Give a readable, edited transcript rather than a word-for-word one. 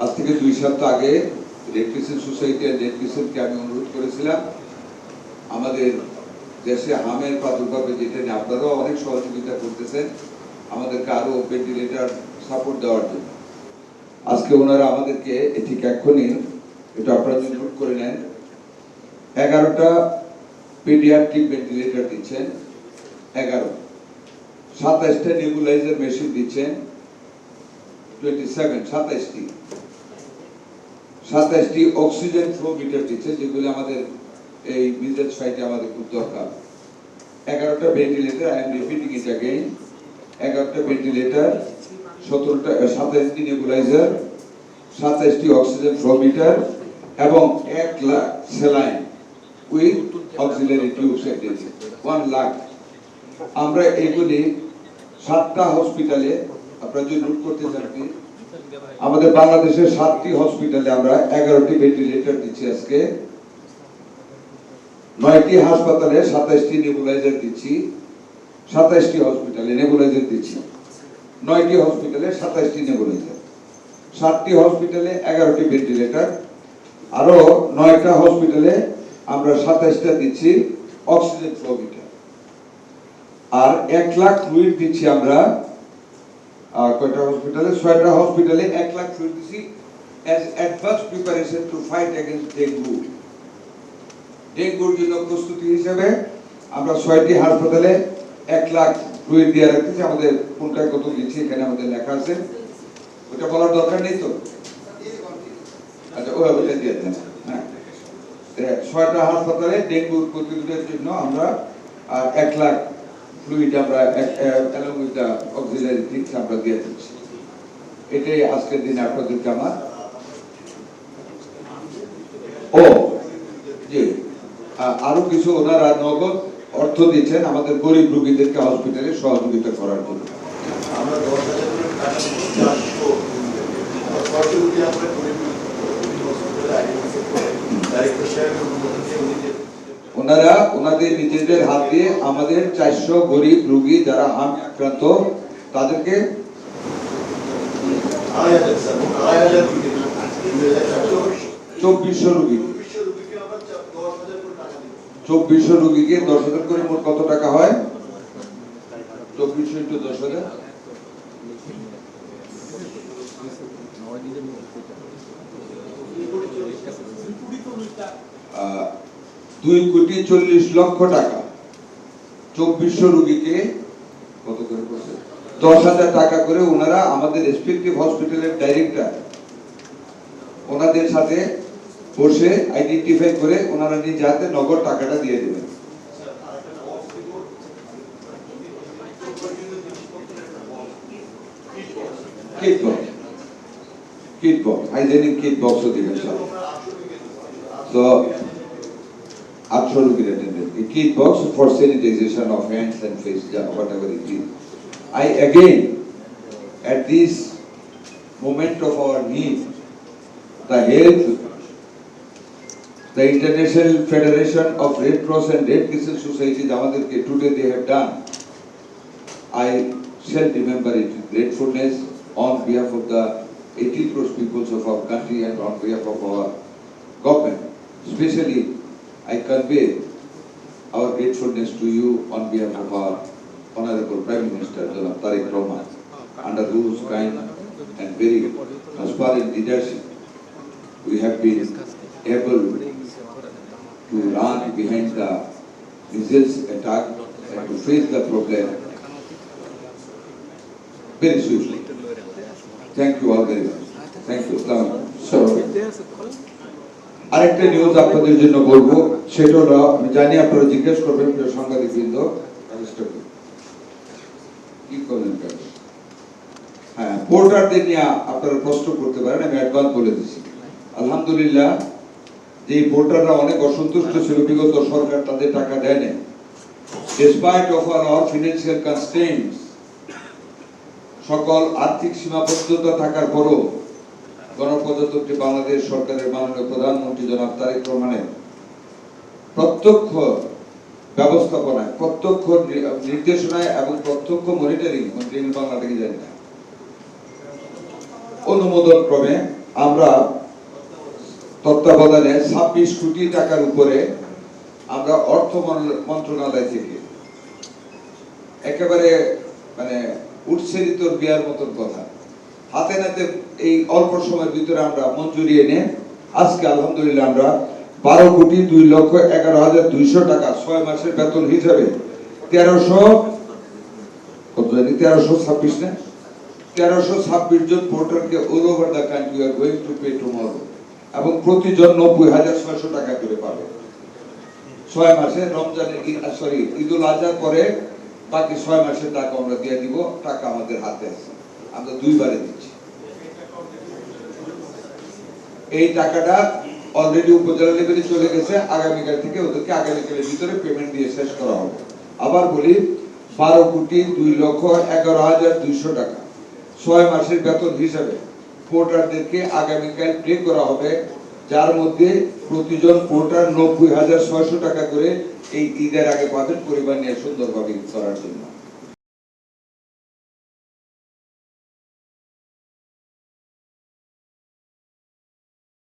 আজ থেকে 2 সপ্তাহ আগে রেড ক্রিসেন্ট সোসাইটি আর রেড ক্রিসেন্টকে আমি অনুরোধ করেছিলাম আমাদের দেশে হামের প্রাদুর্ভাবে যেটা নিয়ে আপনারাও অনেক সহযোগিতা করতেছেন আমাদেরকে আরো ভেন্টিলেটর সাপোর্ট দেওয়ার জন্য। আজকে ওনারা আমাদেরকে ঠিক এক্ষুনি এটা আপনারা যদি নোট করে নেন 11টা পেডিয়াট্রিক ভেন্টিলেটর দিচ্ছেন, 27টা নেবুলাইজার মেশিন দিচ্ছেন, 27টি অক্সিজেন ফ্লো মিটার দিচ্ছে যেগুলো আমাদের এই বিজনেস ফাইটে আমাদের খুব দরকার। 11টা ventilator, I am repeating it again, 11টা ভেন্টিলেটর, 27টি নেবুলাইজার, 27টি অক্সিজেন ফ্লো মিটার এবং 1 lakh saline with auxiliary tubes দিয়েছে, 1 লাখ। আমরা এগুলি 7টা হসপিটালে, আপনারা যদি নোট করতে চান, আমাদের বাংলাদেশের 7টি হসপিটালে আমরা 11টি ভেন্টিলেটর দিচ্ছি আজকে, 9টি হাসপাতালে 27টি নেবুলাইজার দিচ্ছি, 27টি হসপিটালে নেবুলাইজার দিচ্ছি, 9টি হসপিটালে 27টি নেবুলাইজার, 7টি হসপিটালে 11টি ভেন্টিলেটর, আরো 9টা হসপিটালে আমরা 27টা দিচ্ছি অক্সিজেন ফ্লো মিটার, আর 1 লাখ ফ্লুইড দিচ্ছি আমরা কয়টা হসপিটালে, 6টা হসপিটালে 1 লাখ ফ্লুইড দিচ্ছি as advanced preparation to fight against dengue। ডেঙ্গুর জন্য প্রস্তুতি হিসেবে আমরা 6টি হাসপাতালে 1 লাখ ফ্লুইড দিয়ে রাখতেছি। আমাদের কোনটা কত দিচ্ছি এখানে আমাদের লেখা আছে, ওটা বলার দরকার নেই তো, আচ্ছা ওইটা দিয়ে দেন। হ্যাঁ, 6টা হাসপাতালে ডেঙ্গুর প্রতিরোধের জন্য আমরা 1 লাখ ফ্লুইড আমরা along with the auxiliary things আমরা দিয়ে দিচ্ছি। এটাই আজকের দিনে আপনাদেরকে আমার আরো কিছু ওনারা নগদ অর্থ দিচ্ছেন আমাদের গরিব রোগীদেরকে হসপিটালে সহযোগিতা করার জন্য। আমরা 10,000 করে টাকা দিচ্ছি, 400 আমরা গরিব ওনারা ওনাদের নিজেদের হাত দিয়ে আমাদের 400 গরিব রোগী যারা হাম আক্রান্ত তাদেরকে 2400 রোগী 2400 রোগীকে 10,000 করে মোট কত টাকা হয়? 2400 into 10,000 2,40,00,000 টাকা। 2400 রোগীকে কত করে পড়ছে? 10,000 টাকা করে ওনারা আমাদের রেসপেক্টিভ হসপিটালের ডাইরেক্টর ওনাদের সাথে বসে আইডেন্টিফাই করে ওনারা নিজে হাতে নগদ টাকাটা দিয়ে দেবেন। কিট বক্স হাইজেনিক কিট বক্সও দিবেন সব। তো 800 rupee attended a kit box for sanitization of hands and face, whatever it is. I again, at this moment of our need, the health, the International Federation of Red Cross and Red Crescent Societies amaderke today they have done, I shall remember it with gratefulness on behalf of the 80 crore peoples of our country and on behalf of our government. Especially I convey our gratefulness to you on behalf of our Honorable Prime Minister Janab Tariq Rahman, under whose kind and very transparent leadership we have been able to run behind the missiles attack and to face the problem very swiftly. Thank you all very much. Thank you. So, আরেকটা news আপনাদের জন্য বলবো, সেটা হলো আমি জানি আপনারা জিজ্ঞেস করবেন প্রিয় সাংবাদিকবৃন্দ, কি করলেন? হ্যাঁ, পোর্টারদের নিয়ে আপনারা প্রশ্ন করতে পারেন, আমি অ্যাডভান্স বলে দিচ্ছি। আলহামদুলিল্লাহ, যে পোর্টাররা অনেক অসন্তুষ্ট ছিল, বিগত সরকার তাদের টাকা দেয় না। Despite of our financial constraints, সকল আর্থিক সীমাবদ্ধতা থাকার পরও গণপ্রজাতন্ত্রী বাংলাদেশ সরকারের মাননীয় প্রধানমন্ত্রী জনাব তারেক রহমানের প্রত্যক্ষ ব্যবস্থাপনায়, প্রত্যক্ষ নির্দেশনায় এবং প্রত্যক্ষ মনিটরিং, বাংলাটাকে জানি না, অনুমোদন ক্রমে আমরা তত্ত্বাবধানে 26 কোটি টাকার উপরে আমরা অর্থ মন্ত্রণালয় থেকে একেবারে মানে উৎসেরিত বিয়ার মতন কথা হাতে নাতে এই অল্প সময়ের ভিতরে আমরা মঞ্জুরি এনে আজকে আলহামদুলিল্লাহ আমরা 12,02,11,200 টাকা 6 মাসের বেতন হিসাবে 1326 না 1326 জন পোর্টারকে all over the country are going to pay tomorrow এবং প্রতিজন 90,600 টাকা করে পাবে 6 মাসে রমজানের ঈদুল আজহার পরে বাকি 6 মাসের টাকা আমরা দিয়ে দিব টাকা আমাদের হাতে আছে আমরা দুইবারে দিচ্ছি এই টাকাটা অলরেডি উপজেলা লেভেলে চলে গেছে আগামীকাল থেকে ওদেরকে আগামীকালের ভিতরে পেমেন্ট দিয়ে শেষ করা হবে আবার বলি 12,11,200 টাকা 6 মাসের বেতন হিসাবে পোর্টারদেরকে আগামীকাল পে করা হবে যার মধ্যে প্রতিজন পোর্টার 90,600 টাকা করে এই ঈদের আগে পাবেন পরিবার নিয়ে সুন্দরভাবে ঈদ করার জন্য